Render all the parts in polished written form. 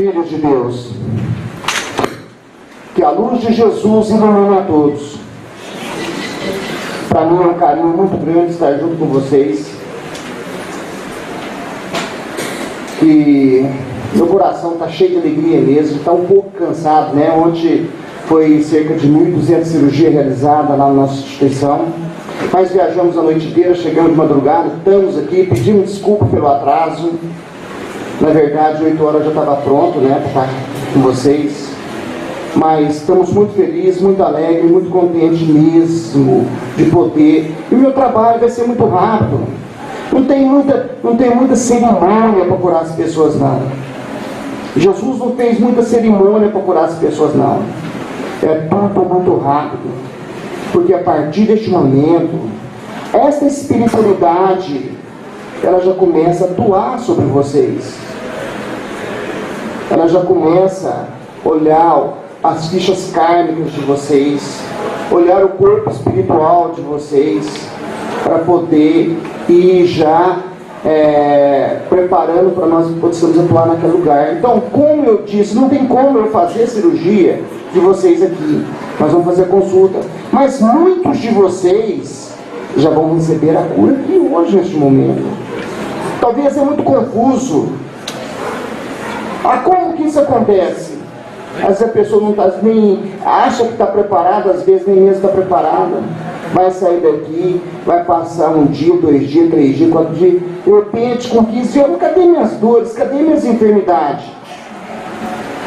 Filhos de Deus, que a luz de Jesus ilumine a todos. Para mim é um carinho muito grande estar junto com vocês. E meu coração está cheio de alegria mesmo, está um pouco cansado, né? Ontem foi cerca de 1.200 cirurgias realizadas lá na nossa instituição. Mas viajamos a noite inteira, chegamos de madrugada, estamos aqui, pedimos desculpa pelo atraso. Na verdade, 8 horas já estava pronto, né, para estar com vocês. Mas estamos muito felizes, muito alegres, muito contentes mesmo de poder. E o meu trabalho vai ser muito rápido. Não tem muita cerimônia para curar as pessoas, não. Jesus não fez muita cerimônia para curar as pessoas, não. É tudo muito rápido. Porque a partir deste momento, esta espiritualidade, ela já começa a atuar sobre vocês. Ela já começa a olhar as fichas kármicas de vocês, olhar o corpo espiritual de vocês, para poder ir já preparando para nós possamos atuar naquele lugar. Então, como eu disse, não tem como eu fazer cirurgia de vocês aqui. Nós vamos fazer consulta. Mas muitos de vocês já vão receber a cura aqui hoje, neste momento. Talvez é muito confuso. Como que isso acontece? Às vezes a pessoa não está nem acha que está preparada, às vezes nem mesmo está preparada. Vai sair daqui, vai passar 1 dia, 2 dias, 3 dias, 4 dias. De repente, com 15 anos, cadê minhas dores? Cadê minhas enfermidades?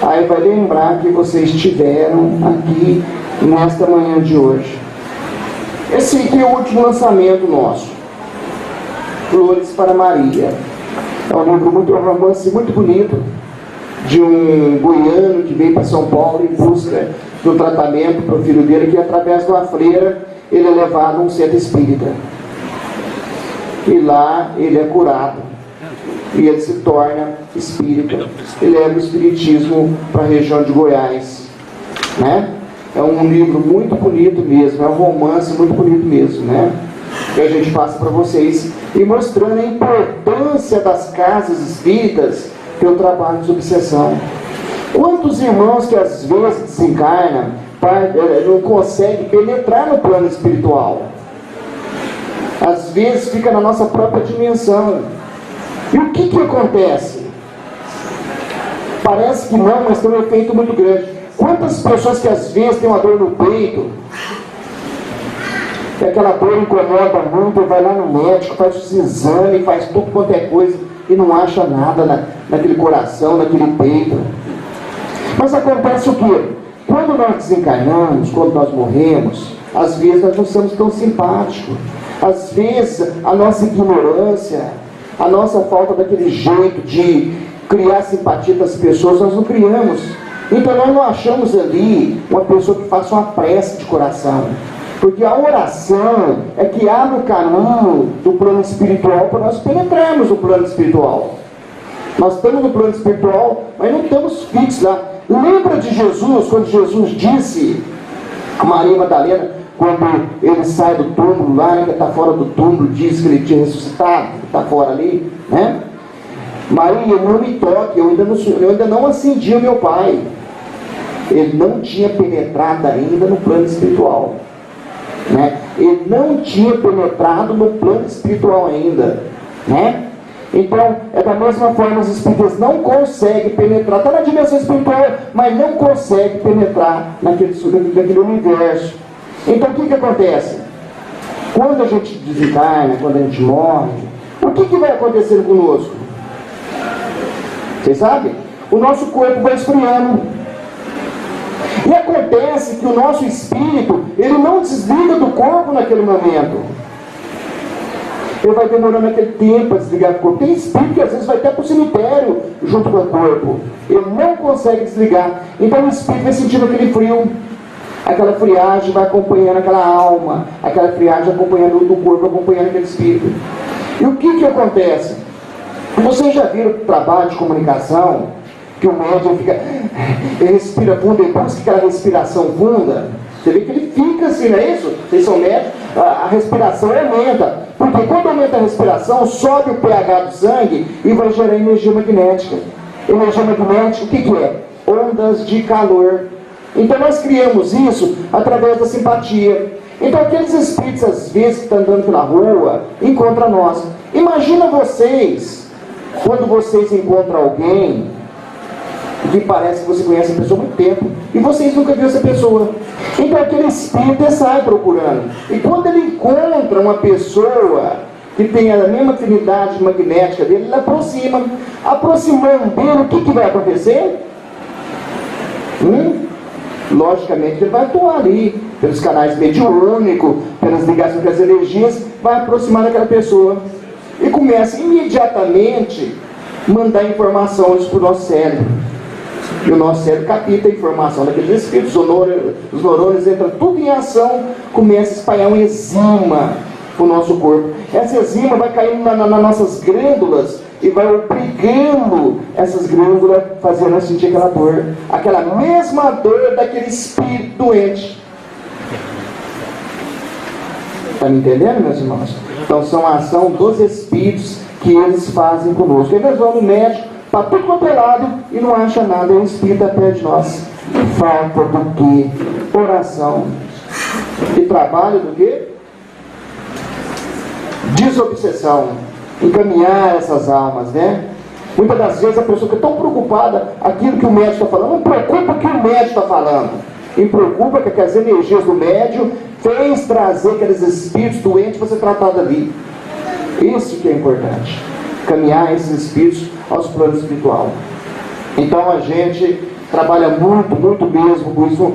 Aí vai lembrar que vocês estiveram aqui nesta manhã de hoje. Esse aqui é o último lançamento nosso. Flores para Maria. É um romance muito bonito de um goiano que veio para São Paulo em busca de um tratamento para o filho dele, que através de uma freira ele é levado a um centro espírita. E lá ele é curado. E ele se torna espírita. Ele leva o espiritismo para a região de Goiás. Né? É um livro muito bonito mesmo, é um romance muito bonito mesmo, né? Que a gente passa para vocês e mostrando a importância das casas espíritas pelo trabalho de obsessão. Quantos irmãos que às vezes desencarnam, não conseguem penetrar no plano espiritual? Às vezes fica na nossa própria dimensão. E o que acontece? Parece que não, mas tem um efeito muito grande. Quantas pessoas que às vezes têm uma dor no peito, que aquela dor incomoda muito, vai lá no médico, faz os exames, faz tudo quanto é coisa, e não acha nada naquele coração, naquele peito. Mas acontece o quê? Quando nós desencarnamos, quando nós morremos, às vezes nós não somos tão simpáticos. Às vezes a nossa ignorância, a nossa falta daquele jeito de criar simpatia das pessoas, nós não criamos. Então nós não achamos ali uma pessoa que faça uma prece de coração. Porque a oração é que abre o caminho do plano espiritual para nós penetrarmos no plano espiritual. Nós estamos no plano espiritual, mas não estamos fixos lá. Lembra de Jesus, quando Jesus disse a Maria Madalena, quando ele sai do túmulo lá, né, que está fora do túmulo, diz que ele tinha ressuscitado, que está fora ali, né? Maria, não me toque, eu ainda não acendi o meu pai. Ele não tinha penetrado ainda no plano espiritual. Né? Ele não tinha penetrado no plano espiritual ainda. Né? Então, é da mesma forma, os espíritos não conseguem penetrar, está na dimensão espiritual, mas não conseguem penetrar naquele universo. Então, o que acontece? Quando a gente desencarna, quando a gente morre, o que vai acontecer conosco? Vocês sabem? O nosso corpo vai esfriando. E acontece que o nosso espírito, ele não desliga do corpo naquele momento. Ele vai demorando aquele tempo para desligar do corpo. Tem espírito que às vezes vai até para o cemitério junto com o corpo. Ele não consegue desligar. Então o espírito vai sentindo aquele frio. Aquela friagem vai acompanhando aquela alma. Aquela friagem acompanhando o corpo, acompanhando aquele espírito. E o que acontece? Vocês já viram o trabalho de comunicação? Que o médium fica, ele respira fundo e busca aquela respiração funda. Você vê que ele fica assim, não é isso? Vocês são médicos, a respiração aumenta. Porque quando aumenta a respiração, sobe o pH do sangue e vai gerar energia magnética. Energia magnética, o que é? Ondas de calor. Então nós criamos isso através da simpatia. Então aqueles espíritos, às vezes, que estão andando pela rua, encontram nós. Imagina vocês, quando vocês encontram alguém que parece que você conhece a pessoa há muito tempo, e vocês nunca viram essa pessoa. Então aquele espírito sai procurando. E quando ele encontra uma pessoa que tem a mesma afinidade magnética dele, ele aproxima. Aproximando dele, o que vai acontecer? Logicamente ele vai atuar ali, pelos canais mediúnicos, pelas ligações com as energias, vai aproximar daquela pessoa. E começa imediatamente mandar informações para o nosso cérebro. E o nosso cérebro capta a informação daqueles espíritos, os neurônios entram tudo em ação, começa a espalhar uma enzima para o nosso corpo. Essa enzima vai caindo nas nossas glândulas e vai obrigando essas glândulas, fazendo a sentir aquela dor, aquela mesma dor daquele espírito doente. Está me entendendo, meus irmãos? Então são a ação dos espíritos que eles fazem conosco. Eles vão no médico, para tudo quanto é lado, e não acha nada, o espírito perto de nós. Falta do quê? Oração. E trabalho do quê? Desobsessão. Encaminhar essas almas, né? Muitas das vezes a pessoa fica tão preocupada aquilo que o médico está falando, não preocupa o que o médico está falando, e preocupa que as energias do médium fez trazer aqueles espíritos doentes para ser tratado ali. Isso que é importante, caminhar esses espíritos aos planos espiritual. Então a gente trabalha muito mesmo com isso.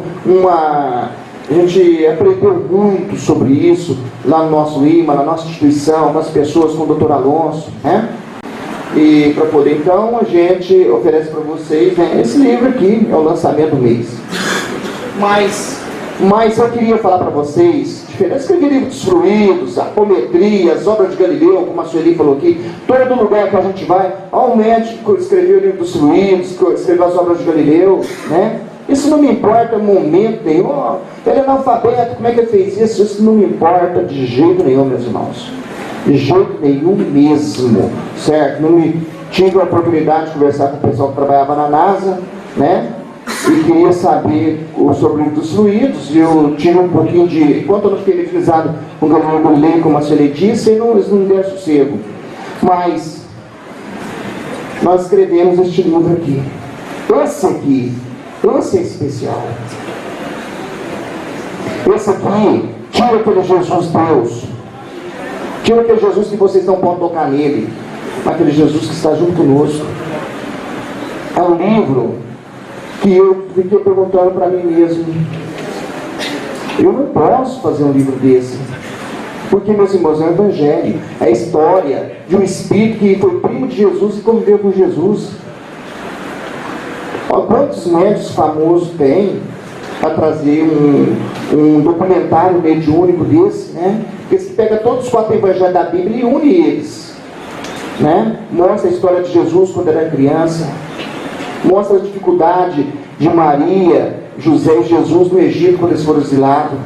A gente aprendeu muito sobre isso lá no nosso IMA, na nossa instituição, com as pessoas, com o Dr. Alonso, né? E para poder, então, a gente oferece para vocês, né, esse livro aqui, é o lançamento do mês. Mas eu queria falar para vocês, diferença que livro dos fluidos, a apometria, as obras de Galileu, como a Sueli falou aqui, todo lugar que a gente vai, um médico escreveu o livro dos fluidos, escreveu as obras de Galileu, né? Isso não me importa em momento nenhum. Ele é analfabeto, como é que ele fez isso? Isso não me importa de jeito nenhum, meus irmãos. De jeito nenhum mesmo, certo? Não me tive a oportunidade de conversar com o pessoal que trabalhava na NASA, né? E queria saber sobre o livro dos fluidos. E eu tive um pouquinho de... Enquanto eu não fiquei utilizado com o Galileu, como a Sueli disse, eles não deram sossego. Mas nós escrevemos este livro aqui. Esse é especial. Esse aqui, tira aquele Jesus Deus. Tira aquele Jesus que vocês não podem tocar nele. Mas aquele Jesus que está junto conosco. É um livro que eu fiquei perguntando para mim mesmo. Eu não posso fazer um livro desse. Porque, meus irmãos, é o Evangelho. É a história de um espírito que foi primo de Jesus e conviveu com Jesus. Olha quantos médios famosos tem para trazer um documentário mediúnico desse, né? Porque você pega todos os 4 evangelhos da Bíblia e une eles, né? Mostra a história de Jesus quando era criança, mostra a dificuldade de Maria, José e Jesus no Egito quando eles foram exilados,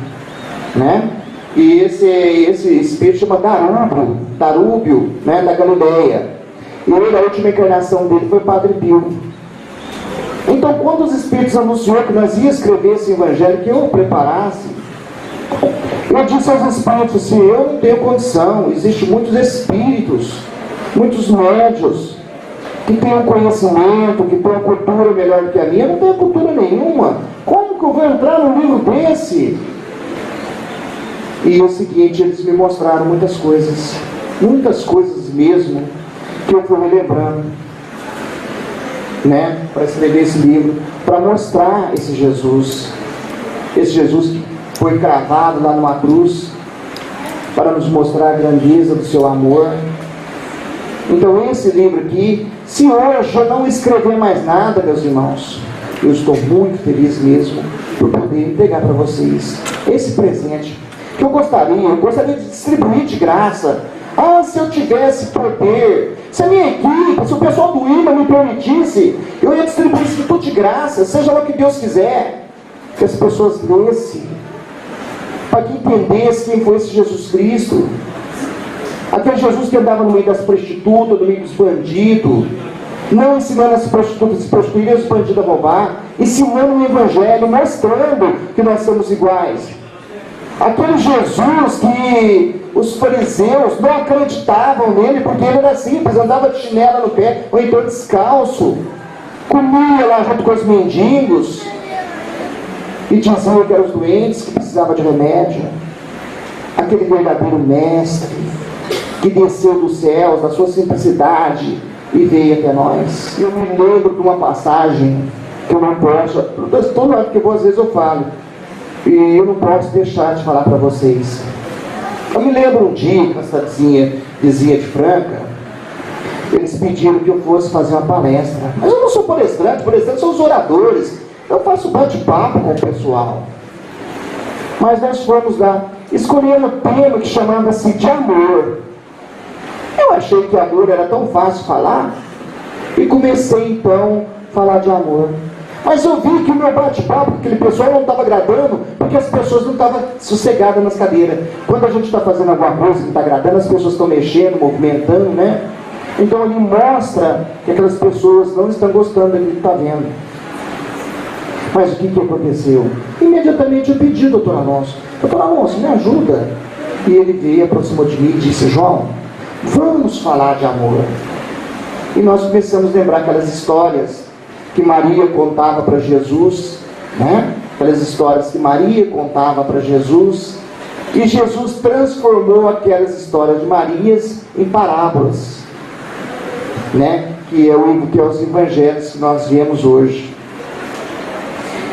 né? E esse espírito chama Darúbio, né? Da Galileia. E ele, a última encarnação dele foi Padre Pio. Então, quando os Espíritos anunciou que nós íamos escrever esse Evangelho, que eu o preparasse, eu disse aos Espíritos assim, eu não tenho condição, existem muitos Espíritos, muitos médios, que têm um conhecimento, que têm uma cultura melhor do que a minha. Eu não tenho cultura nenhuma. Como que eu vou entrar num livro desse? E o seguinte, eles me mostraram muitas coisas mesmo, que eu fui me lembrando, né, para escrever esse livro, para mostrar esse Jesus que foi cravado lá numa cruz, para nos mostrar a grandeza do seu amor. Então esse livro aqui, se hoje eu não escrever mais nada, meus irmãos, eu estou muito feliz mesmo por poder entregar para vocês esse presente, que eu gostaria de distribuir de graça. Se eu tivesse poder, se a minha equipe, se o pessoal do IMA me permitisse, eu ia distribuir isso tudo de graça, seja lá o que Deus quiser, que as pessoas lessem, para que entendessem quem foi esse Jesus Cristo, aquele Jesus que andava no meio das prostitutas, no meio dos bandidos, não ensinando as prostitutas a se prostituir, os bandidos a roubar, ensinando o Evangelho, mostrando que nós somos iguais. Aquele Jesus que os fariseus não acreditavam nele, porque ele era simples, andava de chinela no pé, ou então descalço, comia lá junto com os mendigos, e dizia que eram os doentes, que precisavam de remédio. Aquele verdadeiro mestre, que desceu dos céus, da sua simplicidade, e veio até nós. Eu me lembro de uma passagem que eu não posso, todo lado que às vezes eu falo, e eu não posso deixar de falar para vocês. Eu me lembro um dia que a cidadezinha vizinha de Franca, eles pediram que eu fosse fazer uma palestra. Mas eu não sou palestrante são os oradores. Eu faço bate-papo com o pessoal. Mas nós fomos lá, escolhendo um tema que chamava-se de amor. Eu achei que amor era tão fácil falar, e comecei então a falar de amor. Mas eu vi que o meu bate-papo com aquele pessoal não estava agradando, porque as pessoas não estavam sossegadas nas cadeiras. Quando a gente está fazendo alguma coisa que não está agradando, as pessoas estão mexendo, movimentando, né? Então ele mostra que aquelas pessoas não estão gostando daquilo que está vendo. Mas o que aconteceu? Imediatamente eu pedi ao doutor Alonso, me ajuda. E ele veio, aproximou de mim e disse: João, vamos falar de amor. E nós começamos a lembrar aquelas histórias que Maria contava para Jesus, né? Aquelas histórias que Maria contava para Jesus, e Jesus transformou aquelas histórias de Marias em parábolas, né? Que é os evangelhos que nós vemos hoje.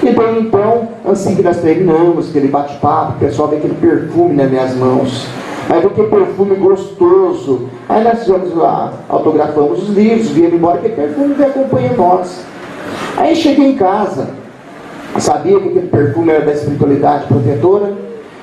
Então, assim que nós terminamos aquele bate-papo, o pessoal vê aquele perfume nas minhas mãos. Aí vê aquele perfume gostoso. Aí nós fizemos lá, autografamos os livros, viemos embora, aquele perfume que acompanha nós. Aí cheguei em casa, sabia que aquele perfume era da espiritualidade protetora.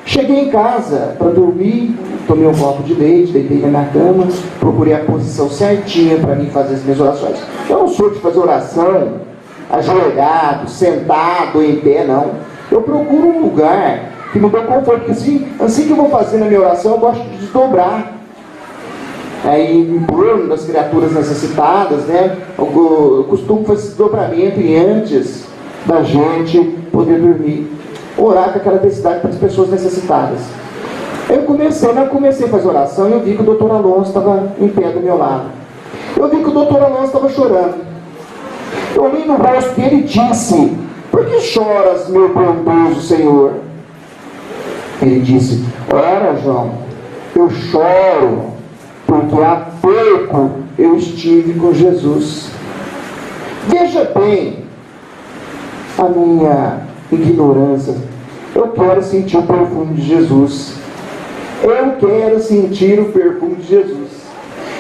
Cheguei em casa para dormir, tomei um copo de leite, deitei na minha cama, procurei a posição certinha para mim fazer as minhas orações. Eu não sou de fazer oração ajoelhado, sentado, em pé, não. Eu procuro um lugar que me dê conforto, porque assim que eu vou fazer na minha oração, eu gosto de desdobrar. Aí, em torno das criaturas necessitadas, né? Eu costumo fazer esse desdobramento e antes da gente poder dormir, orar com aquela densidade para as pessoas necessitadas. Eu comecei a fazer oração e eu vi que o doutor Alonso estava em pé do meu lado. Eu vi que o doutor Alonso estava chorando. Eu olhei no rosto dele e disse: por que choras, meu bondoso Senhor? Ele disse: ora, João, eu choro porque há pouco eu estive com Jesus. Veja bem a minha ignorância. Eu quero sentir o perfume de Jesus. Eu quero sentir o perfume de Jesus.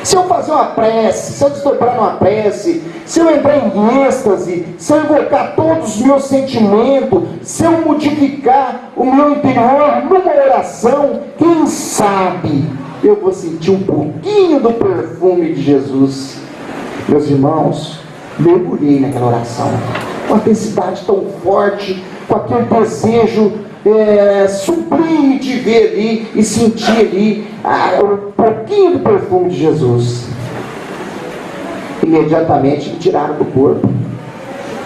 Se eu fazer uma prece, se eu desdobrar uma prece, se eu entrar em êxtase, se eu invocar todos os meus sentimentos, se eu modificar o meu interior numa oração, quem sabe eu vou sentir um pouquinho do perfume de Jesus. Meus irmãos, mergulhei naquela oração, com a intensidade tão forte, com aquele desejo sublime de ver ali e sentir ali um pouquinho do perfume de Jesus. Imediatamente me tiraram do corpo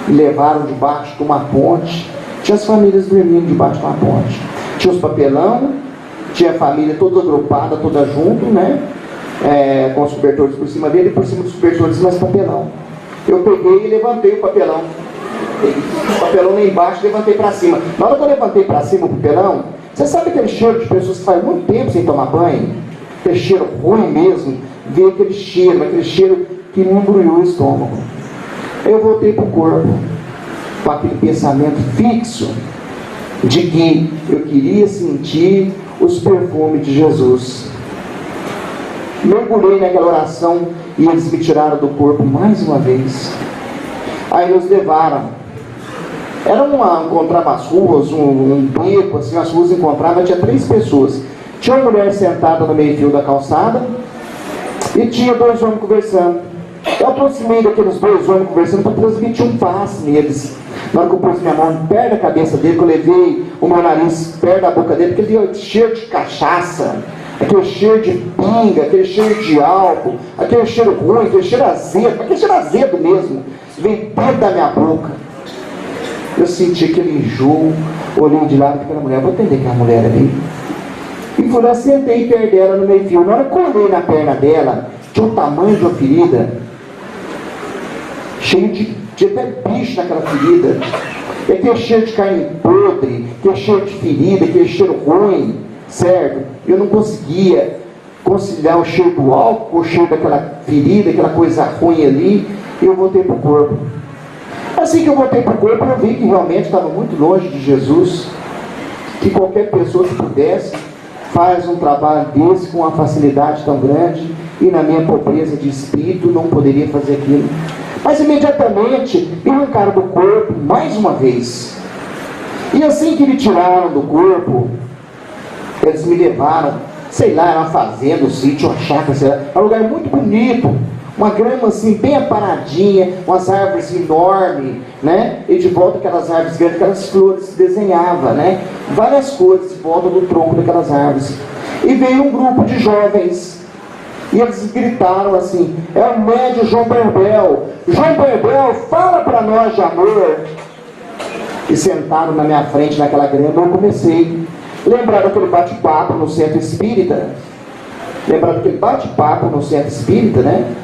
e levaram debaixo de uma ponte. Tinha as famílias dormindo debaixo de uma ponte, tinha os papelão, tinha a família toda agrupada, toda junto, né? Com os cobertores por cima dele, e por cima dos cobertores mais papelão. Eu peguei e levantei o papelão. O papelão lá embaixo, levantei para cima. Na hora que eu levantei para cima o papelão, você sabe aquele cheiro de pessoas que faz muito tempo sem tomar banho? Aquele cheiro ruim mesmo. Veio aquele cheiro que me embrulhou o estômago. Eu voltei para o corpo com aquele pensamento fixo de que eu queria sentir os perfumes de Jesus. Mergulhei naquela oração e eles me tiraram do corpo mais uma vez. Aí nos levaram. Encontrava as ruas, um beco, assim, as ruas encontravam, tinha 3 pessoas. Tinha uma mulher sentada no meio-fio da calçada e tinha 2 homens conversando. Eu aproximei daqueles 2 homens conversando para transmitir um passe neles. Na hora que eu pus minha mão perto da cabeça dele, que eu levei o meu nariz perto da boca dele, porque ele tinha cheiro de cachaça, aquele cheiro de pinga, aquele cheiro de álcool, aquele cheiro ruim, aquele cheiro azedo mesmo, veio dentro da minha boca. Eu senti aquele enjoo, olhei de lado para aquela mulher, vou atender aquela mulher ali. E fui lá, sentei perto dela no meio fio. Na hora que eu olhei na perna dela, tinha o tamanho de uma ferida, cheio de até bicho naquela ferida. E aquele cheiro de carne podre, aquele cheiro de ferida, aquele cheiro ruim, certo? Eu não conseguia conciliar o cheiro do álcool com o cheiro daquela ferida, aquela coisa ruim ali, e eu voltei para o corpo. Assim que eu voltei para o corpo, eu vi que realmente estava muito longe de Jesus, que qualquer pessoa que pudesse, faz um trabalho desse com uma facilidade tão grande, e na minha pobreza de espírito não poderia fazer aquilo. Mas imediatamente me arrancaram do corpo mais uma vez. E assim que me tiraram do corpo, eles me levaram, sei lá, era uma fazenda, um sítio, uma chácara, sei lá, era um lugar muito bonito, uma grama assim, bem aparadinha, umas árvores enormes, né? E de volta aquelas árvores grandes, aquelas flores se desenhavam, né? Várias cores em volta do tronco daquelas árvores. E veio um grupo de jovens, e eles gritaram assim: é o médio João Berbel, João Berbel, fala para nós de amor. E sentaram na minha frente naquela grama. Eu comecei a lembrar daquele bate-papo no centro espírita, né?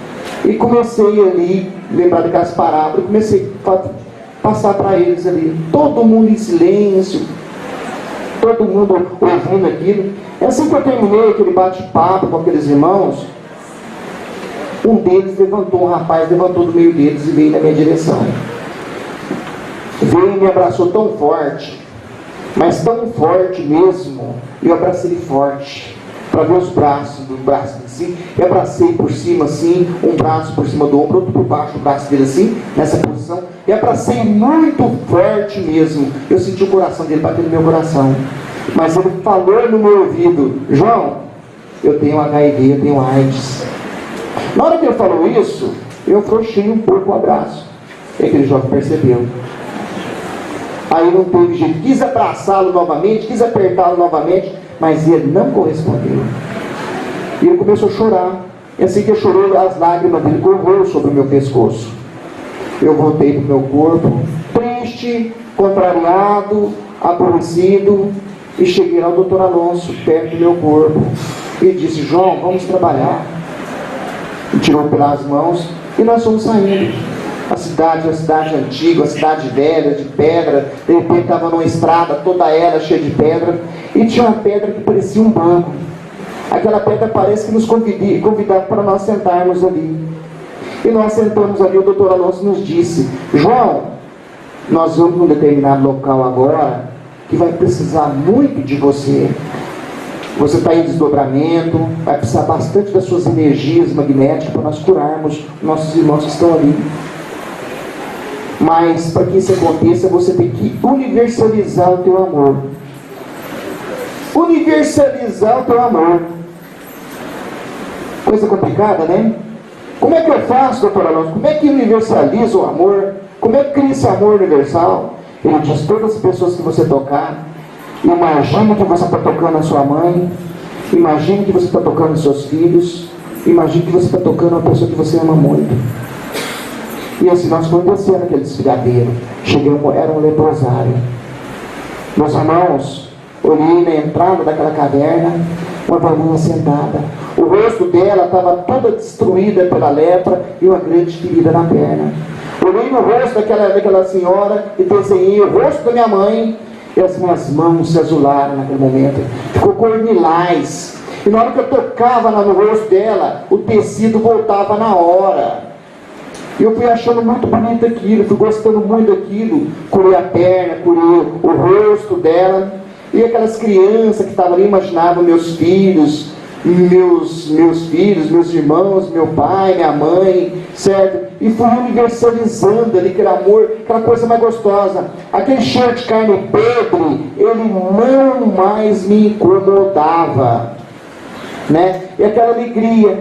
E comecei ali, lembrar daquelas parábolas, comecei a passar para eles ali, todo mundo em silêncio, todo mundo ouvindo aquilo. É assim que eu terminei aquele bate-papo com aqueles irmãos, um deles levantou, um rapaz levantou do meio deles e veio na minha direção. Veio e me abraçou tão forte, mas tão forte mesmo, e eu abracei ele forte, para ver os braços, do braço de si, e abracei por cima assim, um braço por cima do ombro, outro por baixo do braço dele assim, nessa posição, e abracei muito forte mesmo. Eu senti o coração dele bater no meu coração, mas ele falou no meu ouvido: João, eu tenho HIV, eu tenho AIDS. Na hora que ele falou isso, eu afrouxei um pouco o abraço, e aquele jovem percebeu. Aí não teve jeito, quis abraçá-lo novamente, quis apertá-lo novamente, mas ele não correspondeu. E ele começou a chorar. E assim que eu chorei, as lágrimas dele correram sobre o meu pescoço. Eu voltei para o meu corpo, triste, contrariado, aborrecido, e cheguei ao doutor Alonso, perto do meu corpo, e disse: João, vamos trabalhar. E tirou pelas mãos, e nós fomos saindo. A cidade antiga, a cidade velha, de pedra. De repente estava numa estrada, toda ela cheia de pedra, e tinha uma pedra que parecia um banco. Aquela pedra parece que nos convidava para nós sentarmos ali. E nós sentamos ali. O doutor Alonso nos disse: João, nós vamos num determinado local agora, que vai precisar muito de você. Você está em desdobramento, vai precisar bastante das suas energias magnéticas para nós curarmos nossos irmãos que estão ali. Mas para que isso aconteça, você tem que universalizar o teu amor. Universalizar o teu amor. Coisa complicada, né? Como é que eu faço, doutor Alonso? Como é que universaliza o amor? Como é que cria esse amor universal? Ele diz: todas as pessoas que você tocar, imagine que você está tocando a sua mãe, imagine que você está tocando os seus filhos, imagine que você está tocando uma pessoa que você ama muito. E assim nós fomos descendo aquele desfiladeiro. Chegamos, era um leprosário. Meus irmãos, olhei na entrada daquela caverna, uma velhinha sentada. O rosto dela estava toda destruída pela lepra e uma grande ferida na perna. Olhei no rosto daquela senhora e desenhei o rosto da minha mãe, e as minhas mãos se azularam naquele momento. Ficou cor lilás. E na hora que eu tocava no rosto dela, o tecido voltava na hora. E eu fui achando muito bonito aquilo, fui gostando muito daquilo. Curei a perna, curei o rosto dela. E aquelas crianças que estavam ali, imaginavam meus filhos, meus irmãos, meu pai, minha mãe, certo? E fui universalizando ali aquele amor, aquela coisa mais gostosa. Aquele cheiro de carne podre, ele não mais me incomodava, né? E aquela alegria,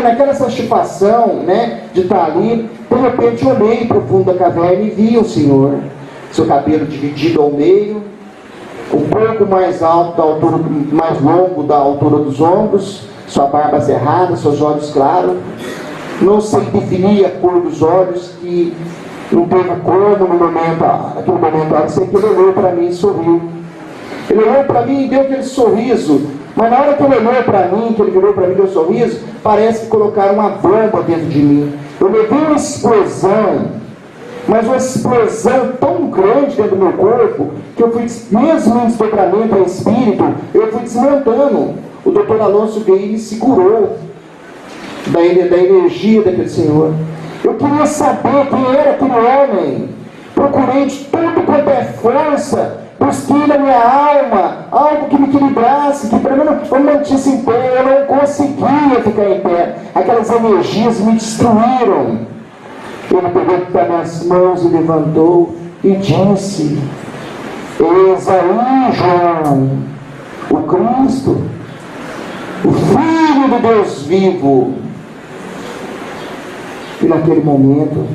naquela satisfação, né, de estar ali. De repente eu olhei para o fundo da caverna e vi o Senhor, seu cabelo dividido ao meio, um pouco mais alto, da altura, mais longo da altura dos ombros, sua barba cerrada, seus olhos claros. Não sei definir a cor dos olhos, que não teve cor no momento, naquele momento, eu sei que ele olhou para mim e sorriu. Ele olhou para mim e deu aquele sorriso, mas na hora que ele olhou para mim, que ele virou para mim e deu um sorriso, parece que colocaram uma bomba dentro de mim. Eu levei uma explosão, mas uma explosão tão grande dentro do meu corpo, que eu fui, mesmo em desdobramento em espírito, eu fui desmontando. O doutor Alonso veio e me segurou da energia daquele senhor. Eu queria saber quem era aquele homem. Procurei de tudo quanto é força, busquei na minha alma algo que me equilibrasse, que pelo menos eu me mantisse em pé. Eu não conseguia ficar em pé. Aquelas energias me destruíram. Ele pegou das minhas mãos e levantou e disse: eis aí, João, o Cristo, o Filho do Deus vivo. E naquele momento,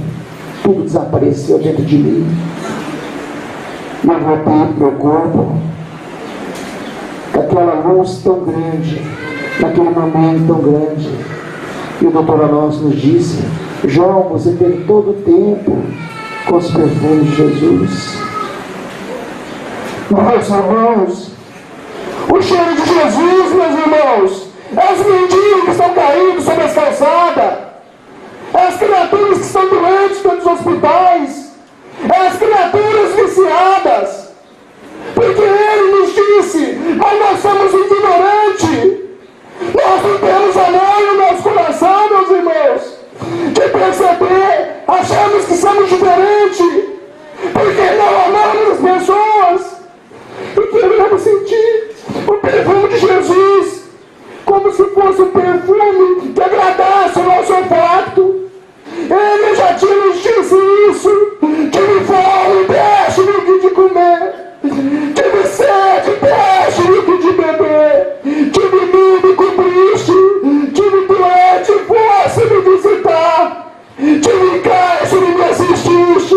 tudo desapareceu dentro de mim. Eu voltei para o meu corpo, aquela luz tão grande, naquele momento tão grande. E o doutor Alonso nos disse: João, você teve todo o tempo com os perfumes de Jesus. Meus irmãos, o cheiro de Jesus, meus irmãos, é os mendigos que estão caindo sobre as calçadas, é as criaturas que estão doentes dentro dos hospitais, é as criaturas viciadas, porque Ele nos disse: mas nós somos ignorantes, nós não temos amor no nosso coração, meus irmãos, de perceber, achamos que somos diferentes, porque não amamos as pessoas. E queremos sentir o perfume de Jesus, como se fosse um perfume que agradasse o nosso olfato. Ele já tinha nos dito isso: tive fome, deixe-me o que de comer, tive sede, deixe-me o que de beber, tive nu, me cobriste, tive doente, fosse me visitar, tive em cárcere, me assististe.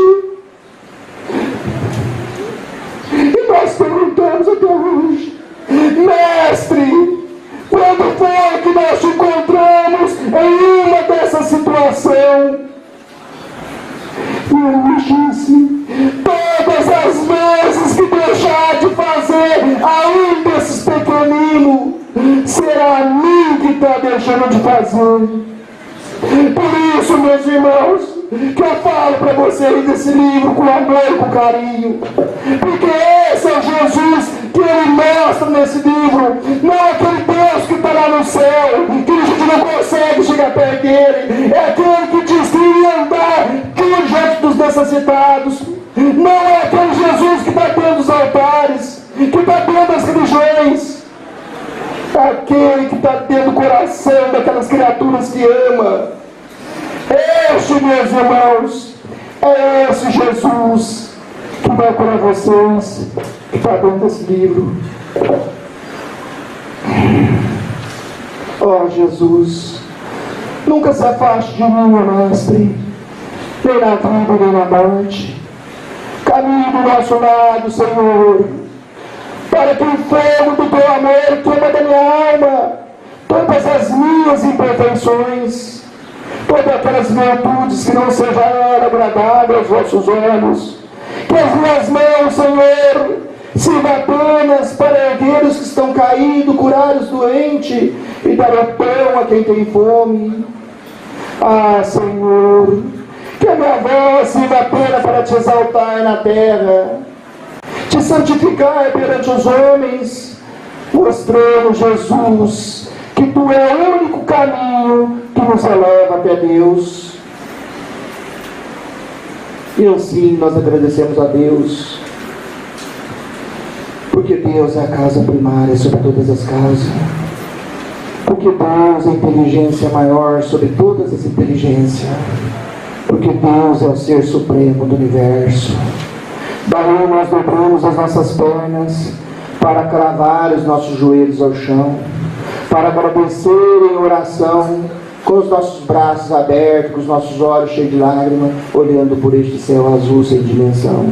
E nós perguntamos até hoje: Mestre, quando foi que nós te encontramos em uma dessa situação? E ele me disse: todas as vezes que deixar de fazer a um desses pequeninos, será a mim que está deixando de fazer. Por isso, meus irmãos, que eu falo para vocês desse livro com amor e com carinho, porque esse é o Jesus que ele mostra nesse livro, não é aquele Deus que está lá no céu, que a gente não consegue chegar perto dele, é aquele que diz que ia andar diante dos necessitados, não é aquele Jesus que está dentro dos altares, que está dentro das religiões, é aquele que está dentro do coração daquelas criaturas que ama. Este, meus irmãos, é esse Jesus que vai para vocês, que está dentro desse livro. Ó Jesus, nunca se afaste de mim, meu mestre, nem na vida nem na morte. Caminhe do nosso lado, Senhor, para que o fogo do teu amor queima da minha alma todas as minhas imperfeições, todas aquelas virtudes que não sejam agradáveis aos vossos olhos. Que as minhas mãos, Senhor, sirvam apenas para erguer os que estão caídos, curar os doentes e dar o pão a quem tem fome. Ah, Senhor, que a minha voz sirva apenas para te exaltar na terra, te santificar perante os homens, mostrando, Jesus, que tu é o único caminho que nos eleva até Deus. E assim nós agradecemos a Deus, porque Deus é a causa primária sobre todas as causas, porque Deus é a inteligência maior sobre todas as inteligências, porque Deus é o ser supremo do universo. Daí nós dobramos as nossas pernas para cravar os nossos joelhos ao chão, para agradecer em oração, com os nossos braços abertos, com os nossos olhos cheios de lágrimas, olhando por este céu azul sem dimensão.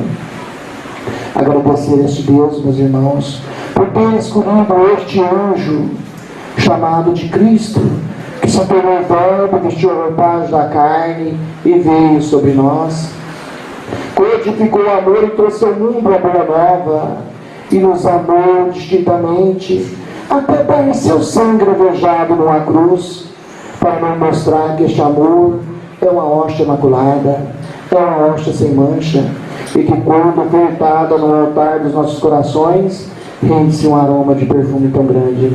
Agradecer a este Deus, meus irmãos, por ter escolhido este anjo chamado de Cristo, que se tornou verbo, vestiu a roupagem da carne e veio sobre nós. Codificou o amor e trouxe ao mundo a boa nova, e nos amou distintamente, até dar seu sangue alvejado numa cruz, para nos mostrar que este amor é uma hóstia imaculada, é uma hóstia sem mancha, e que quando ofertada no altar dos nossos corações, rende-se um aroma de perfume tão grande.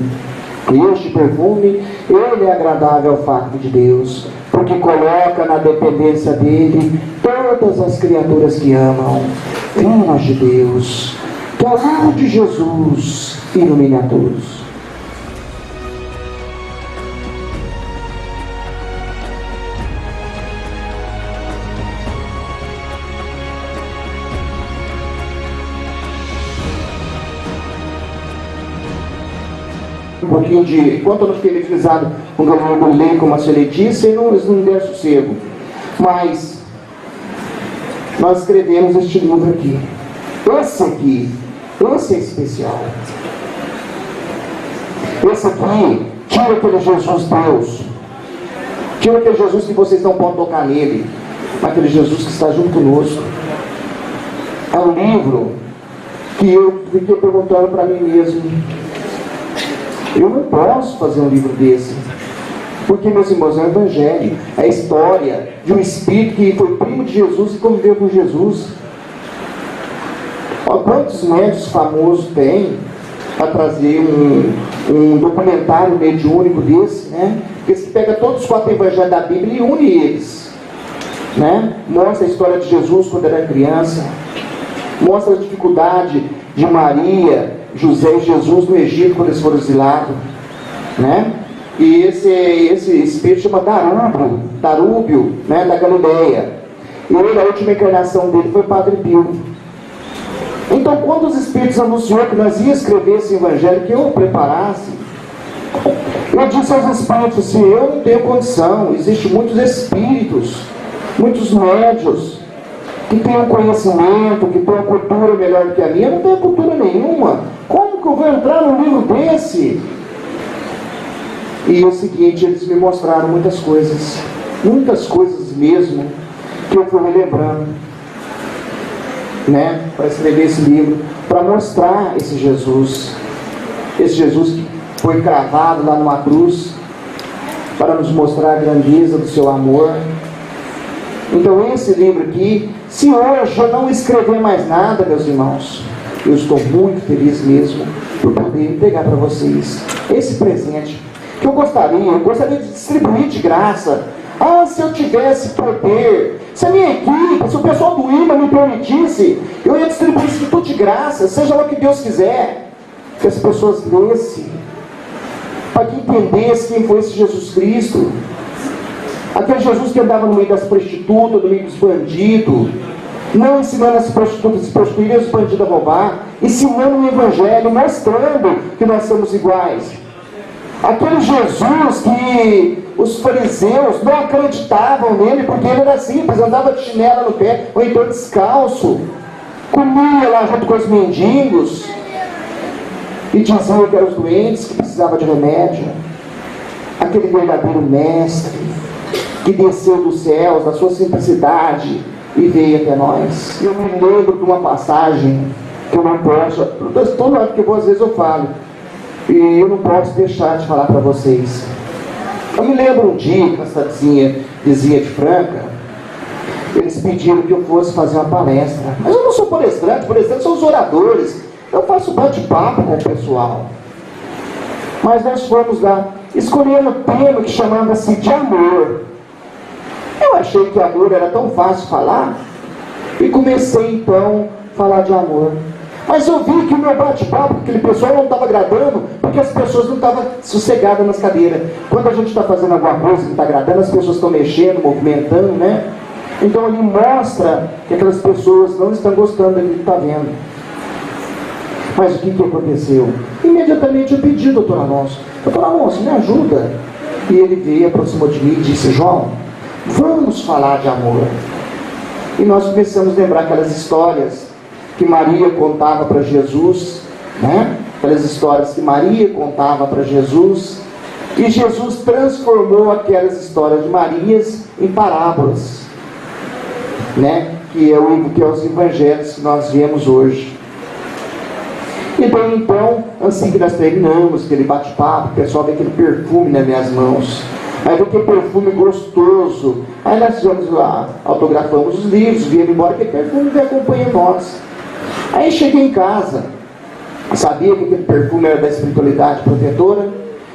E este perfume, ele é agradável ao fato de Deus, porque coloca na dependência dele todas as criaturas que amam, filhos de Deus. Que a luz de Jesus ilumine a todos. Um pouquinho de... Enquanto eu não fiquei utilizado com o governador Lei, como a senhora disse, eles não deram sossego. Mas nós escrevemos este livro aqui. Esse é especial. Esse aqui tira aquele Jesus Deus. Tira aquele Jesus que vocês não podem tocar nele, mas aquele Jesus que está junto conosco. É um livro que eu fiquei perguntando para mim mesmo. Eu não posso fazer um livro desse, porque, meus irmãos, é o Evangelho, é a história de um Espírito que foi primo de Jesus e conviveu com Jesus. Olha quantos médios famosos tem para trazer um documentário mediúnico desse, né? Porque você pega todos os 4 evangelhos da Bíblia e une eles, né? Mostra a história de Jesus quando era criança, mostra a dificuldade de Maria, José e Jesus no Egito quando eles foram exilados, né? E esse espírito chama Darúbio, né, da Galileia. E ele, a última encarnação dele foi Padre Pio. Então, quando os espíritos anunciou que nós ia escrever esse evangelho, que eu preparasse, eu disse aos espíritos assim: eu não tenho condição. Existem muitos espíritos, muitos médios que têm um conhecimento, que têm uma cultura melhor do que a minha. Eu não tenho cultura nenhuma. Como que eu vou entrar num livro desse? E o seguinte, eles me mostraram muitas coisas mesmo, que eu fui me lembrando, né, para escrever esse livro, para mostrar esse Jesus que foi cravado lá numa cruz, para nos mostrar a grandeza do seu amor. Então esse livro aqui, se hoje eu não escrever mais nada, meus irmãos, eu estou muito feliz mesmo por poder entregar para vocês esse presente, que eu gostaria de distribuir de graça. Ah, se eu tivesse poder, se a minha equipe, se o pessoal do IMA me permitisse, eu ia distribuir isso tudo de graça, seja lá o que Deus quiser, que as pessoas lessem, para que entendessem quem foi esse Jesus Cristo, aquele Jesus que andava no meio das prostitutas, no meio dos bandidos, não ensinando as prostitutas a se prostituir e os bandidos a roubar, ensinando o Evangelho, mostrando que nós somos iguais. Aquele Jesus que os fariseus não acreditavam nele, porque ele era simples, andava de chinela no pé, ou então descalço, comia lá junto com os mendigos, e diziam que eram os doentes, que precisavam de remédio. Aquele verdadeiro mestre, que desceu dos céus, na sua simplicidade, e veio até nós. Eu me lembro de uma passagem, que eu não posso, todo lado que às vezes eu falo, e eu não posso deixar de falar para vocês. Eu me lembro um dia, que a cidadezinha vizinha de Franca, eles pediram que eu fosse fazer uma palestra. Mas eu não sou palestrante são os oradores. Eu faço bate-papo com o pessoal. Mas nós fomos lá, escolhendo um tema que chamava-se de amor. Eu achei que amor era tão fácil falar, e comecei então a falar de amor. Mas eu vi que o meu bate-papo, aquele pessoal não estava agradando, porque as pessoas não estavam sossegadas nas cadeiras. Quando a gente está fazendo alguma coisa que não está agradando, as pessoas estão mexendo, movimentando, né? Então ele mostra que aquelas pessoas não estão gostando daquilo que está vendo. Mas o que aconteceu? Imediatamente eu pedi ao doutor Alonso: doutor Alonso, me ajuda. E ele veio, aproximou de mim e disse: João, vamos falar de amor. E nós começamos a lembrar aquelas histórias que Maria contava para Jesus, né? Aquelas histórias que Maria contava para Jesus, e Jesus transformou aquelas histórias de Marias em parábolas, né? Que é os evangelhos que nós vemos hoje. E daí então, assim que nós terminamos aquele bate-papo, o pessoal vê aquele perfume nas minhas mãos, aí vê aquele perfume gostoso, aí nós fizemos lá, autografamos os livros, viemos embora, aquele perfume que acompanha nós. Aí cheguei em casa, sabia que aquele perfume era da espiritualidade protetora.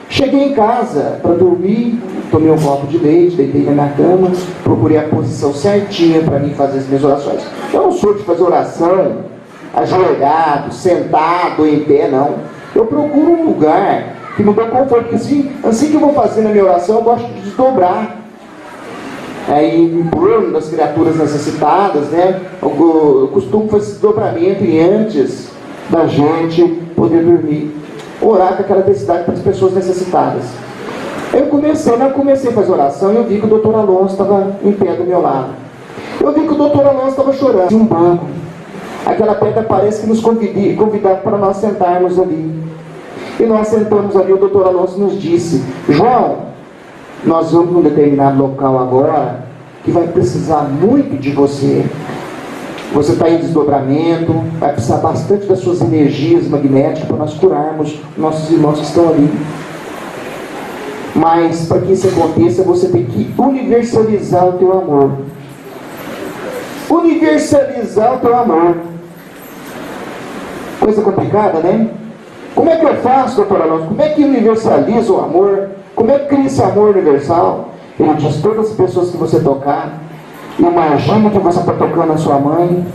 Cheguei em casa para dormir, tomei um copo de leite, deitei na minha cama, procurei a posição certinha para mim fazer as minhas orações. Eu não sou de fazer oração ajoelhado, sentado, em pé, não. Eu procuro um lugar que me dê conforto, porque assim que eu vou fazer na minha oração, eu gosto de desdobrar. Aí em torno das criaturas necessitadas, né? Eu costumo fazer esse desdobramento e antes da gente poder dormir, orar com aquela intensidade para as pessoas necessitadas. Eu comecei a fazer oração e eu vi que o doutor Alonso estava em pé do meu lado. Eu vi que o doutor Alonso estava chorando em um banco. Aquela pedra parece que nos convidava para nós sentarmos ali. E nós sentamos ali, o doutor Alonso nos disse: João, nós vamos num determinado local agora que vai precisar muito de você. Você está em desdobramento, vai precisar bastante das suas energias magnéticas para nós curarmos nossos irmãos que estão ali. Mas para que isso aconteça, você tem que universalizar o teu amor. Universalizar o teu amor. Coisa complicada, né? Como é que eu faço, doutor Alonso? Como é que universaliza o amor? Como é que cria esse amor universal? Ele diz: todas as pessoas que você tocar, imagine que você está tocando a sua mãe,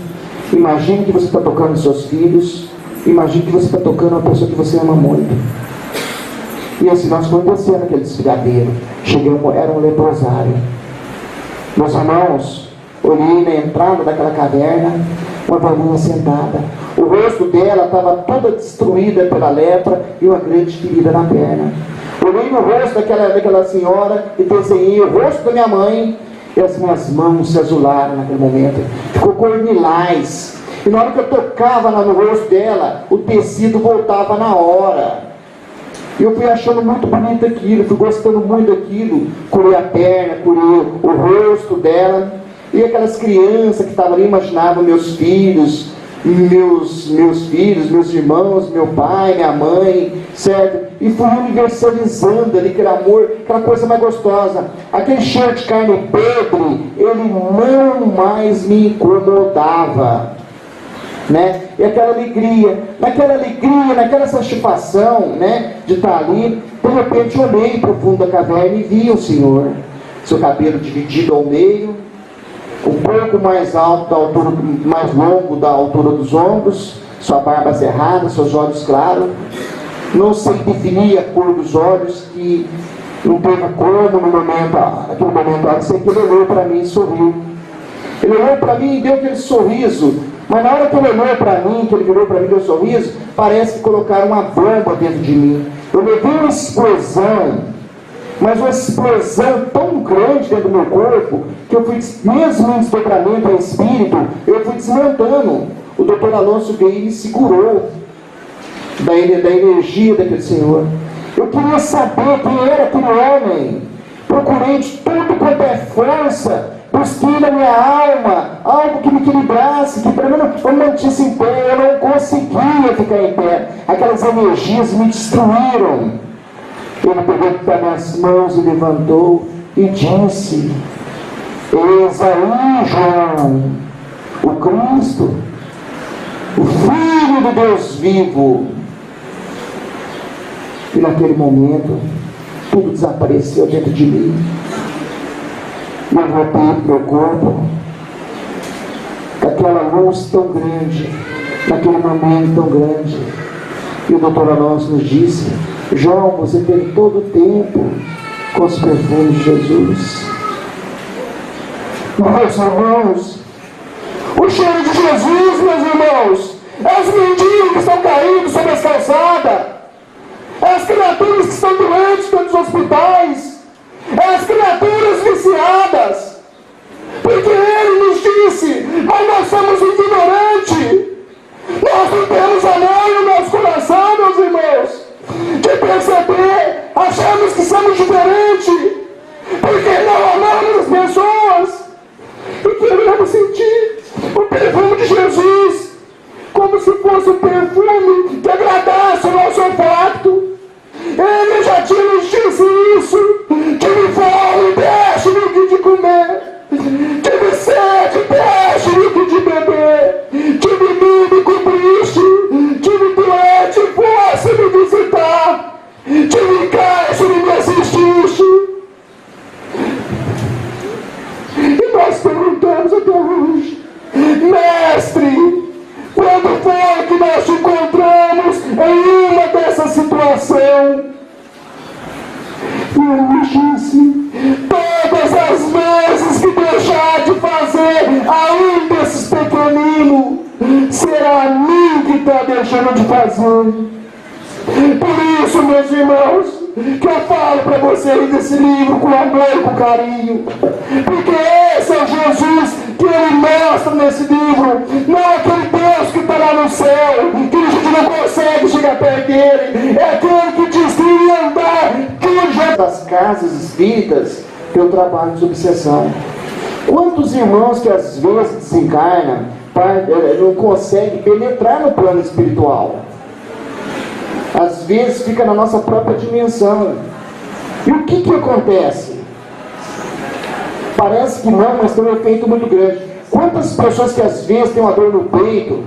imagine que você está tocando os seus filhos, imagine que você está tocando uma pessoa que você ama muito. E assim nós fomos descendo aquele desfiladeiro. Chegamos, era um leprosário. Meus irmãos, olhei na entrada daquela caverna, uma velhinha sentada. O rosto dela estava toda destruída pela lepra e uma grande ferida na perna. Olhei no rosto daquela senhora e desenhei o rosto da minha mãe, e as minhas mãos se azularam naquele momento. Ficou cor lilás. E na hora que eu tocava no rosto dela, o tecido voltava na hora. E eu fui achando muito bonito aquilo, fui gostando muito daquilo. Curei a perna, curei o rosto dela. E aquelas crianças que estavam ali imaginavam meus filhos, meus irmãos, meu pai, minha mãe, certo? E fui universalizando ali aquele amor, aquela coisa mais gostosa. Aquele cheiro de carne podre, ele não mais me incomodava, né? E aquela alegria, naquela satisfação, né, de estar ali. De repente olhei para o fundo da caverna e vi o Senhor, seu cabelo dividido ao meio, um pouco mais alto, da altura, mais longo da altura dos ombros, sua barba cerrada, seus olhos claros. Não sei definir a cor dos olhos, que não teve como naquele momento, eu sei que ele olhou para mim e sorriu. Ele olhou para mim e deu aquele sorriso, mas na hora que ele olhou para mim, que ele virou para mim e deu um sorriso, parece que colocaram uma bomba dentro de mim. Eu levei uma explosão, mas uma explosão tão grande dentro do meu corpo, que eu fui, mesmo em desdobramento em espírito, eu fui desmontando. O doutor Alonso veio e me segurou da energia daquele Senhor. Eu queria saber quem era aquele homem. Procurei de tudo quanto é força, busquei na minha alma algo que me equilibrasse, que para mim eu me mantisse em pé. Eu não conseguia ficar em pé. Aquelas energias me destruíram. Ele pegou para minhas mãos e levantou e disse: eis aí, João, o Cristo, o Filho de Deus vivo. E naquele momento, tudo desapareceu dentro de mim. Eu voltei para o meu corpo, aquela luz tão grande, naquele momento tão grande. E o doutor Alonso nos disse: João, você teve todo o tempo com os perfumes de Jesus. Meus irmãos, o cheiro de Jesus, meus irmãos, é os mendigos que estão caindo sobre as calçadas, é as criaturas que estão doentes dentro dos hospitais, é as criaturas viciadas, porque Ele nos disse: mas nós somos ignorantes, oração. E ele disse: todas as vezes que deixar de fazer a um desses pequeninos, será a mim que está deixando de fazer. Por isso, meus irmãos, que eu falo para vocês desse livro com amor e com carinho, porque esse é o Jesus que ele mostra nesse livro, não é aquele Deus que está lá no céu, que a gente não consegue chegar perto dele, é aquele que diz que ia andar das casas espíritas tem um trabalho de obsessão. Quantos irmãos que às vezes desencarnam, não conseguem penetrar no plano espiritual? Às vezes fica na nossa própria dimensão. E o que acontece? Parece que não, mas tem um efeito muito grande. Quantas pessoas que às vezes têm uma dor no peito,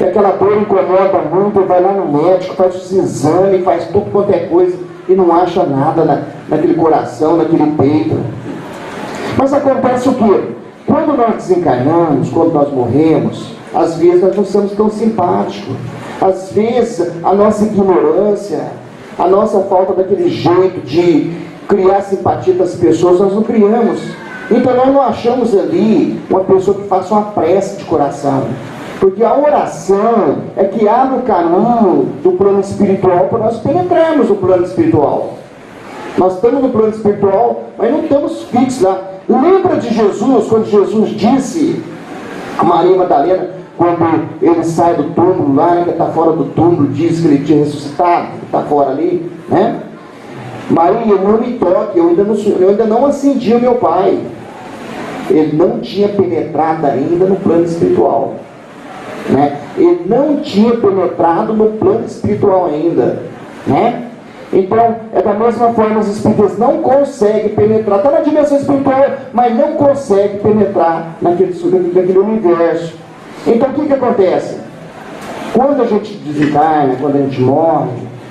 e aquela dor incomoda muito, vai lá no médico, faz os exames, faz tudo quanto é coisa, e não acha nada naquele coração, naquele peito. Mas acontece o quê? Quando nós desencarnamos, quando nós morremos, às vezes nós não somos tão simpáticos. Às vezes a nossa ignorância, a nossa falta daquele jeito de criar simpatia das pessoas, nós não criamos. Então nós não achamos ali uma pessoa que faça uma prece de coração. Porque a oração é que abre o caminho do plano espiritual para nós penetrarmos o plano espiritual. Nós estamos no plano espiritual, mas não estamos fixos lá. Lembra de Jesus, quando Jesus disse a Maria Madalena, quando ele sai do túmulo lá, que está fora do túmulo, diz que ele tinha ressuscitado, que está fora ali, né? Maria, não me toque, eu ainda não acendi o meu Pai. Ele não tinha penetrado ainda no plano espiritual, né? Ele não tinha penetrado no plano espiritual ainda, né? Então, é da mesma forma, os espíritos não conseguem penetrar, está na dimensão espiritual, mas não conseguem penetrar naquele universo. Então, o que acontece? Quando a gente desencarna, quando a gente morre,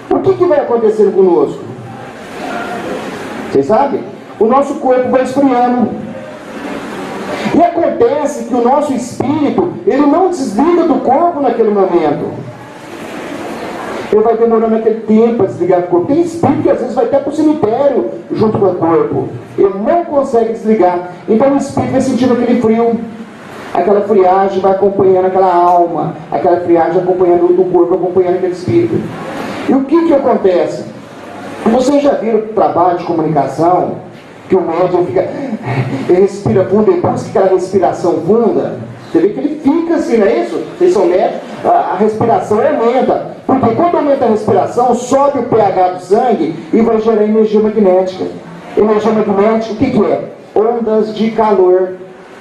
o que vai acontecer conosco? Vocês sabem? O nosso corpo vai esfriando. E acontece que o nosso espírito, ele não desliga do corpo naquele momento. Ele vai demorando aquele tempo para desligar do corpo. Tem espírito que às vezes vai até para o cemitério junto com o corpo. Ele não consegue desligar. Então o espírito vai sentindo aquele frio. Aquela friagem vai acompanhando aquela alma. Aquela friagem acompanhando o corpo, acompanhando aquele espírito. E o que acontece? Vocês já viram o trabalho de comunicação? Que o médium fica... Ele respira fundo e busca aquela respiração funda. Você vê que ele fica assim, não é isso? Vocês são médicos, a respiração aumenta. Porque quando aumenta a respiração, sobe o pH do sangue e vai gerar energia magnética. Energia magnética, o que é? Ondas de calor.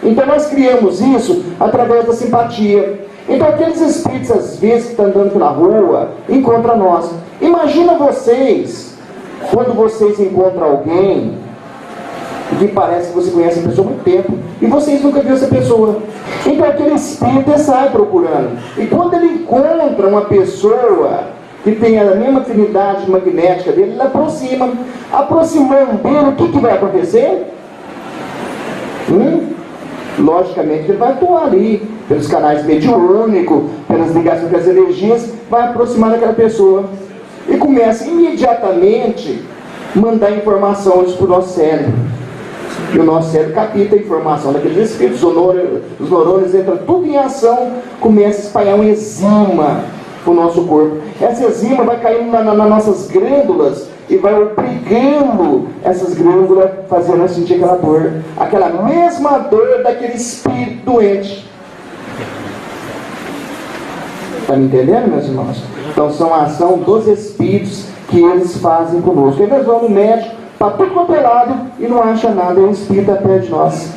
Então nós criamos isso através da simpatia. Então aqueles espíritos, às vezes, que estão andando pela rua, encontram nós. Imagina vocês, quando vocês encontram alguém que parece que você conhece a pessoa há muito tempo, e vocês nunca viram essa pessoa. Então aquele espírito sai procurando. E quando ele encontra uma pessoa que tem a mesma afinidade magnética dele, ele aproxima. Aproximando dele, o que vai acontecer? Logicamente ele vai atuar ali, pelos canais mediúnicos, pelas ligações das energias, vai aproximar daquela pessoa. E começa imediatamente mandar informações para o nosso cérebro. E o nosso cérebro capta a informação daqueles espíritos, os neurônios entram tudo em ação, começa a espalhar uma enzima para o nosso corpo. Essa enzima vai caindo nas nossas glândulas e vai obrigando essas glândulas, fazendo nós sentir aquela dor, aquela mesma dor daquele espírito doente. Está me entendendo, meus irmãos? Então são a ação dos espíritos que eles fazem conosco. Eles vão no médico, está tudo controlado e não acha nada, e o espírito é perto de nós.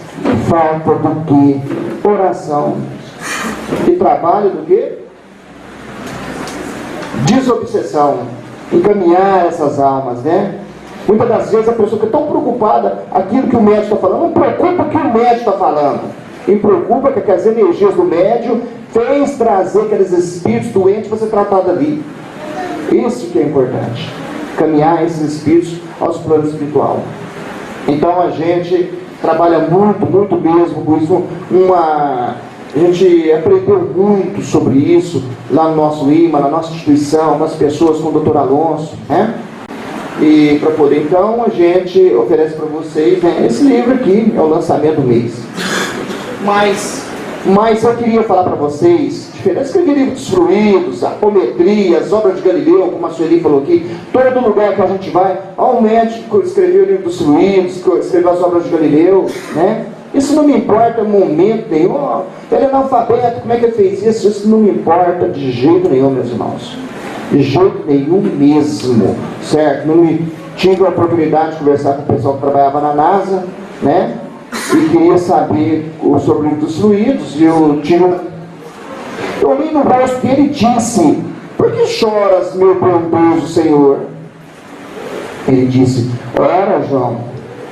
Falta do quê? Oração. E trabalho do quê? Desobsessão. Encaminhar essas almas, né? Muitas das vezes a pessoa fica tão preocupada aquilo que o médico está falando. Não preocupa o que o médico está falando. E preocupa que as energias do médium fez trazer aqueles espíritos doentes para ser tratado ali. Isso que é importante. Caminhar esses espíritos aos planos espiritual. Então a gente trabalha muito, muito mesmo com isso. A gente aprendeu muito sobre isso lá no nosso IMA, na nossa instituição, nas pessoas com o Dr. Alonso, né? E para poder, então, a gente oferece para vocês, né, esse livro aqui, é o lançamento do mês. Mas eu queria falar para vocês, diferença que livro dos fluidos, a apometria, as obras de Galileu, como a Sueli falou aqui, todo lugar que a gente vai, ó, o médico escreveu o livro dos fluidos, escreveu as obras de Galileu, né? Isso não me importa em momento nenhum. Oh, ele é analfabeto, como é que ele fez isso? Isso não me importa de jeito nenhum, meus irmãos. De jeito nenhum mesmo, certo? Não me tive a oportunidade de conversar com o pessoal que trabalhava na NASA, né? E queria saber sobre o livro dos fluidos, e eu olhei no rosto dele e disse: por que choras, meu bondoso Senhor? Ele disse: ora, João,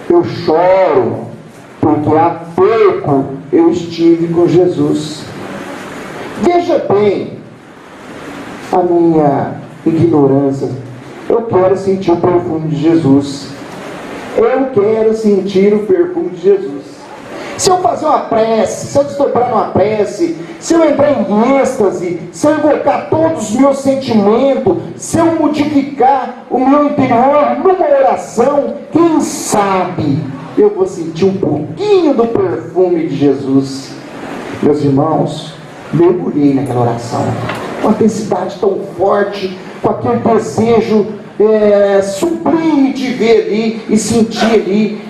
eu choro porque há pouco eu estive com Jesus. Veja bem a minha ignorância. Eu quero sentir o perfume de Jesus. Eu quero sentir o perfume de Jesus. Se eu fazer uma prece, se eu desdobrar numa prece, se eu entrar em êxtase, se eu invocar todos os meus sentimentos, se eu modificar o meu interior numa oração, quem sabe eu vou sentir um pouquinho do perfume de Jesus. Meus irmãos, mergulhei naquela oração, com uma intensidade tão forte, com aquele desejo sublime de ver ali e sentir ali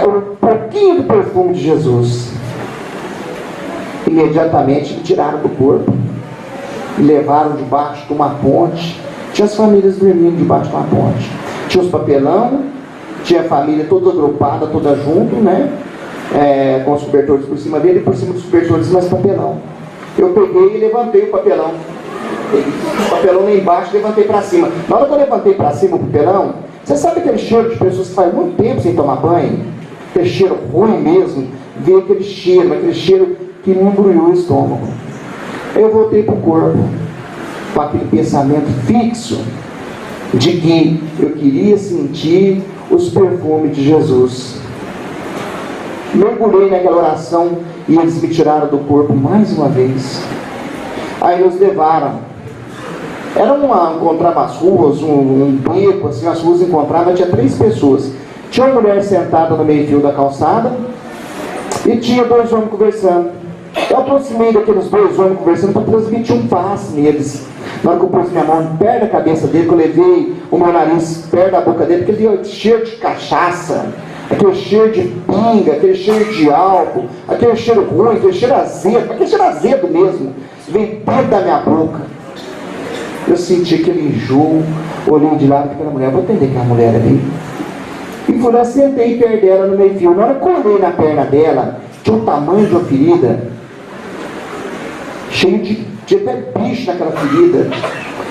um pouquinho do perfume de Jesus. Imediatamente me tiraram do corpo, me levaram debaixo de uma ponte. Tinha as famílias dormindo debaixo de uma ponte, tinha os papelão, tinha a família toda agrupada, toda junto, né? Com os cobertores por cima dele, e por cima dos cobertores mais papelão. Eu peguei e levantei o papelão. O papelão lá embaixo, levantei para cima. Na hora que eu levantei para cima o papelão, você sabe aquele cheiro de pessoas que faz muito tempo sem tomar banho? Aquele cheiro ruim mesmo. Veio aquele cheiro que me embrulhou o estômago. Eu voltei para o corpo, com aquele pensamento fixo de que eu queria sentir os perfumes de Jesus. Mergulhei naquela oração e eles me tiraram do corpo mais uma vez. Aí nos levaram. Encontrava as ruas, um beco, assim, as ruas encontravam, tinha 3 pessoas. Tinha uma mulher sentada no meio-fio da calçada e tinha 2 homens conversando. Eu aproximei daqueles 2 homens conversando para transmitir um passe neles. Na hora que eu pus minha mão perto da cabeça dele, que eu levei o meu nariz perto da boca dele, porque ele tinha cheiro de cachaça, aquele cheiro de pinga, aquele cheiro de álcool, aquele cheiro ruim, aquele cheiro azedo mesmo, veio dentro da minha boca. Eu senti aquele enjoo, olhei de lado para aquela mulher, vou atender aquela mulher ali. E fui lá, sentei perto dela no meio-fio. Na hora que eu olhei na perna dela, tinha o tamanho de uma ferida, cheio de até bicho naquela ferida.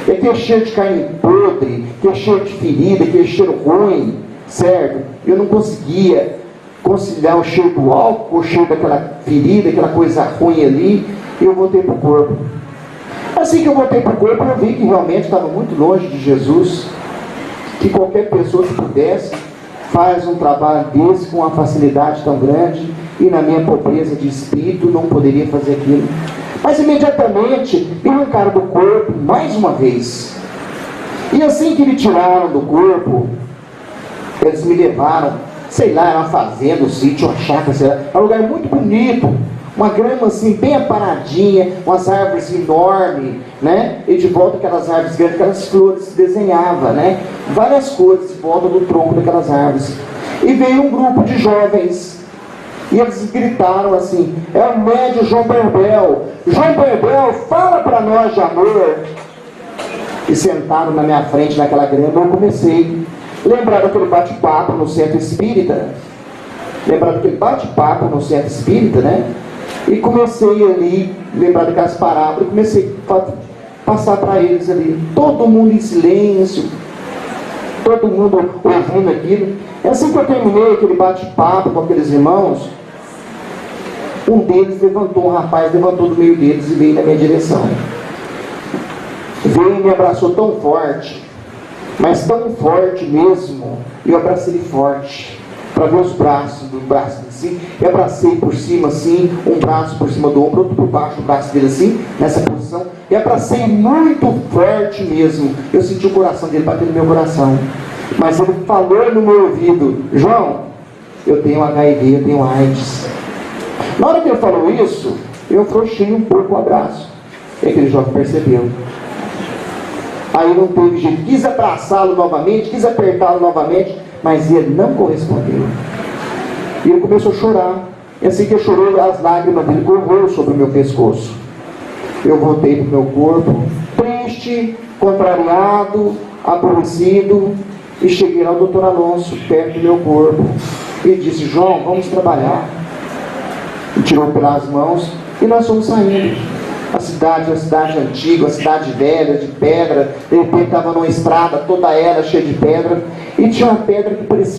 E aquele cheiro de carne podre, aquele cheiro de ferida, aquele cheiro ruim, certo? Eu não conseguia conciliar o cheiro do álcool com o cheiro daquela ferida, aquela coisa ruim ali, e eu voltei para o corpo. Assim que eu voltei para o corpo, eu vi que realmente estava muito longe de Jesus, que qualquer pessoa que pudesse faz um trabalho desse com uma facilidade tão grande, e na minha pobreza de espírito não poderia fazer aquilo. Mas imediatamente me arrancaram do corpo mais uma vez. E assim que me tiraram do corpo, eles me levaram, sei lá, era uma fazenda, um sítio, uma chácara, sei lá, era um lugar muito bonito, uma grama assim, bem aparadinha, umas árvores enormes, né? E de volta aquelas árvores grandes, aquelas flores se desenhavam, né? Várias cores em volta do tronco daquelas árvores. E veio um grupo de jovens, e eles gritaram assim: é o médium João Berbel. João Berbel, fala para nós de amor. E sentaram na minha frente naquela grama. Eu comecei a lembrar daquele bate-papo no centro espírita. Né? E comecei ali, lembrar daquelas parábolas, comecei a passar para eles ali, todo mundo em silêncio, todo mundo ouvindo aquilo. É assim que eu terminei aquele bate-papo com aqueles irmãos, um deles levantou, um rapaz levantou do meio deles e veio na minha direção. Veio e me abraçou tão forte, mas tão forte mesmo, e eu abracei ele forte, para ver os braços do braço assim, e abracei por cima assim, um braço por cima do ombro, outro por baixo do braço dele assim, nessa posição, e abracei muito forte mesmo. Eu senti o coração dele bater no meu coração, mas ele falou no meu ouvido: João, eu tenho HIV, eu tenho AIDS. Na hora que ele falou isso, eu afrouxei um pouco o abraço, e aquele jovem percebeu. Aí não teve jeito, quis abraçá-lo novamente, quis apertá-lo novamente, mas ele não correspondeu. E ele começou a chorar. E assim que ele chorou, as lágrimas dele correram sobre o meu pescoço. Eu voltei para o meu corpo, triste, contrariado, aborrecido, e cheguei ao doutor Alonso, perto do meu corpo, e disse: João, vamos trabalhar. E tirou pelas mãos, e nós fomos saindo. A cidade, uma cidade antiga, uma cidade velha, de pedra. De repente estava numa estrada, toda ela cheia de pedra, e tinha uma pedra que parecia...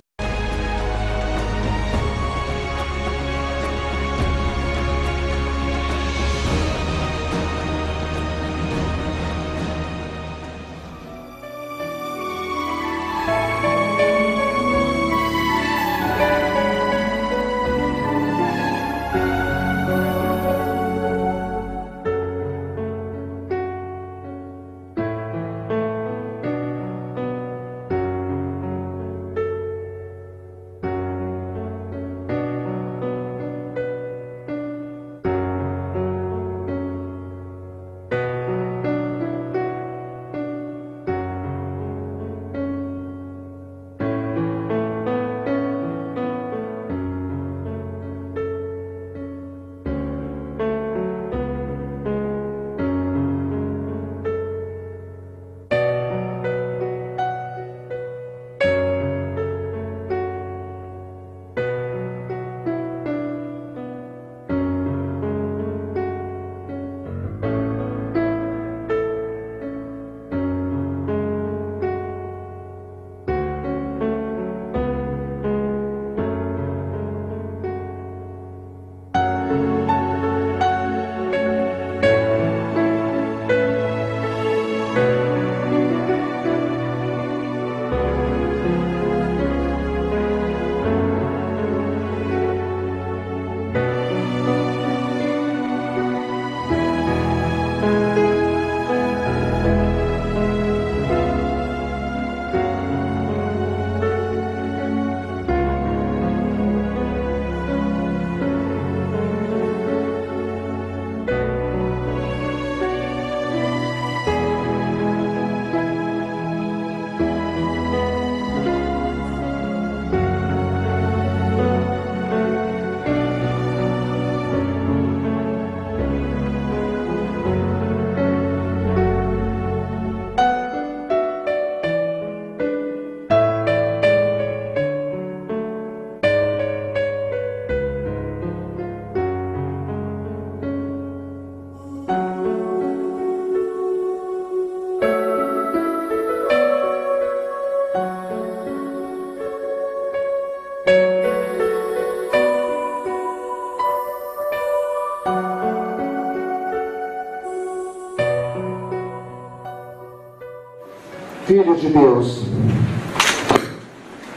Filhos de Deus,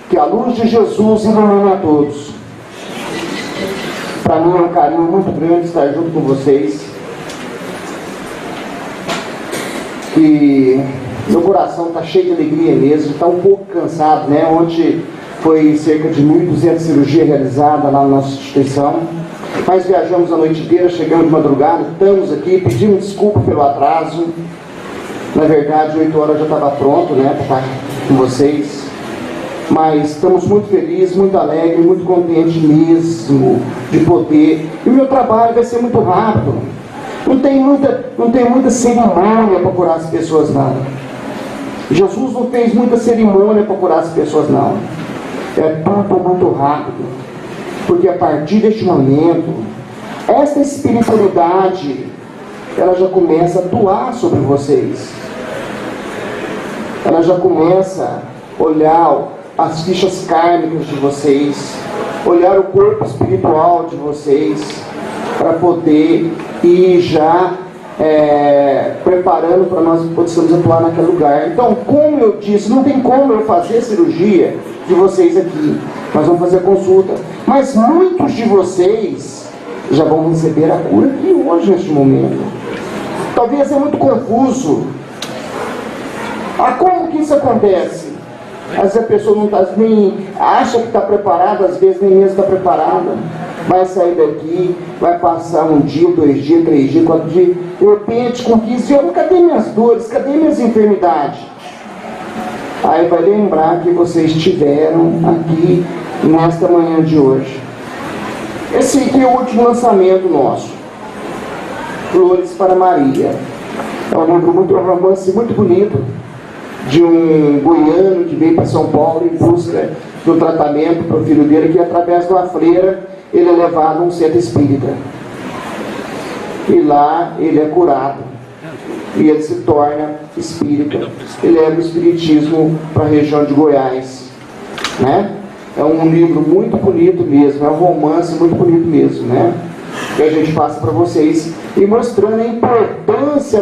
que a luz de Jesus ilumine a todos. Para mim é um carinho muito grande estar junto com vocês, que meu coração está cheio de alegria mesmo, está um pouco cansado, né? Ontem foi cerca de 1.200 cirurgias realizadas lá na nossa instituição, mas viajamos a noite inteira, chegamos de madrugada, estamos aqui, pedimos desculpa pelo atraso. Na verdade, 8 horas já estava pronto, né, para estar com vocês. Mas estamos muito felizes, muito alegres, muito contentes mesmo de poder. E o meu trabalho vai ser muito rápido. Não tem muita cerimônia para curar as pessoas, não. Jesus não fez muita cerimônia para curar as pessoas, não. É tudo muito rápido. Porque a partir deste momento, essa espiritualidade, ela já começa a atuar sobre vocês. Ela já começa a olhar as fichas kármicas de vocês, olhar o corpo espiritual de vocês, para poder ir já preparando para nós possamos atuar naquele lugar. Então, como eu disse, não tem como eu fazer cirurgia de vocês aqui. Nós vamos fazer consulta. Mas muitos de vocês já vão receber a cura aqui hoje, neste momento. Talvez é muito confuso. Como que isso acontece? Às vezes a pessoa não está, nem acha que está preparada, às vezes nem mesmo está preparada. Vai sair daqui, vai passar 1 dia, 2 dias, 3 dias, 4 dias. De repente, com 15 anos, cadê minhas dores? Cadê minhas enfermidades? Aí vai lembrar que vocês estiveram aqui nesta manhã de hoje. Esse aqui é o último lançamento nosso. Flores para Maria. É um romance muito bonito, de um goiano que veio para São Paulo em busca de um tratamento para o filho dele, que através de uma freira ele é levado a um centro espírita. E lá ele é curado. E ele se torna espírita. Ele leva o espiritismo para a região de Goiás. Né? É um livro muito bonito mesmo, é um romance muito bonito mesmo, né? Que a gente passa para vocês e mostrando a importância